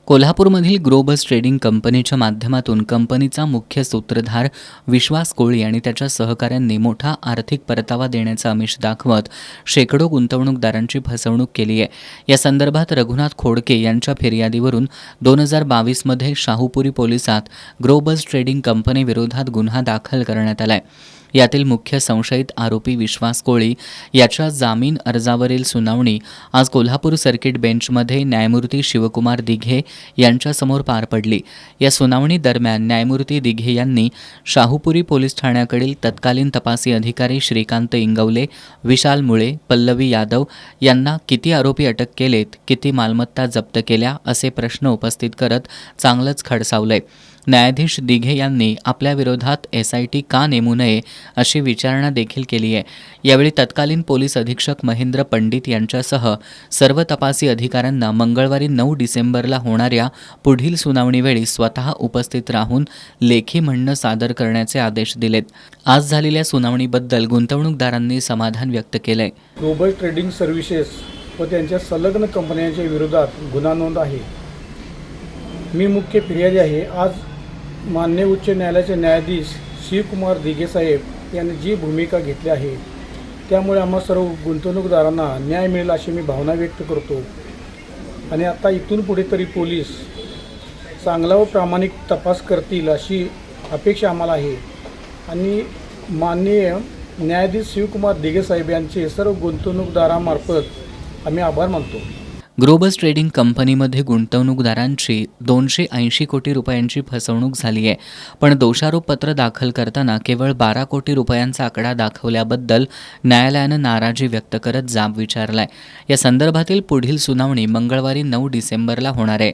कोल्हापूरमधील ग्रोबस ट्रेडिंग कंपनीच्या माध्यमातून कंपनीचा मुख्य सूत्रधार विश्वास कोळी आणि त्याच्या सहकाऱ्यांनी मोठा आर्थिक परतावा देण्याचं आमिष दाखवत शेकडो गुंतवणूकदारांची फसवणूक केली आहे। या संदर्भात रघुनाथ खोडके यांच्या फिर्यादीवरून 2022 मध्ये शाहूपुरी पोलिसात ग्रोबस ट्रेडिंग कंपनीविरोधात गुन्हा दाखल करण्यात आलाय। यातील मुख्य संशयित आरोपी विश्वास कोळी याच्या जामीन अर्जावरील सुनावणी आज कोल्हापूर सर्किट बेंचमध्ये न्यायमूर्ती शिवकुमार दिघे यांच्यासमोर पार पडली। या सुनावणी दरम्यान न्यायमूर्ती दिघे यांनी शाहूपुरी पोलीस ठाण्याकडील तत्कालीन तपासी अधिकारी श्रीकांत इंगवले, विशाल मुळे, पल्लवी यादव यांना किती आरोपी अटक केलेत, किती मालमत्ता जप्त केल्या असे प्रश्न उपस्थित करत चांगलंच खडसावलंय। न्यायाधीश दिघे यांनी आपल्या विरोधात SIT का नेमू नये अशी विचारणा देखील केली आहे। यावेळी तत्कालीन पोलीस अधीक्षक महेंद्र पंडित यांच्यासह सर्व तपासी अधिकाऱ्यांना मंगळवारी 9 डिसेंबरला होणाऱ्या पुढील सुनावणीवेळी स्वतः उपस्थित राहून लेखी म्हणणं सादर करण्याचे आदेश दिलेत। आज झालेल्या सुनावणीबद्दल गुंतवणूकदारांनी समाधान व्यक्त केलंय। ग्लोबल ट्रेडिंग सर्व्हिसेस व त्यांच्या संलग्न कंपन्यांच्या विरोधात गुन्हा नोंद आहे। मी मुख्य फिर्यादी आहे। आज माननीय उच्च न्यायालयाचे न्यायाधीश शिवकुमार दिघे साहेब यांनी जी भूमिका घेतली आहे त्यामुळे आम्हा सर्व गुंतवणूकदारांना न्याय मिळेल अशी मी भावना व्यक्त करतो आणि आता इथून पुढे तरी पोलीस चांगला व प्रामाणिक तपास करतील अशी अपेक्षा आम्हाला आहे आणि माननीय न्यायाधीश शिवकुमार दिघे साहेब यांचे सर्व गुंतवणूकदारांमार्फत आम्ही आभार मानतो। ग्रोबस ट्रेडिंग कंपनीमध्ये गुंतवणूकदारांची 280 कोटी रुपयांची फसवणूक झाली आहे, पण दोषारोपपत्र दाखल करताना केवळ 12 कोटी रुपयांचा आकडा दाखवल्याबद्दल न्यायालयानं नाराजी व्यक्त करत जाब विचारलाय। या संदर्भातील पुढील सुनावणी मंगळवारी 9 डिसेंबरला होणार आहे।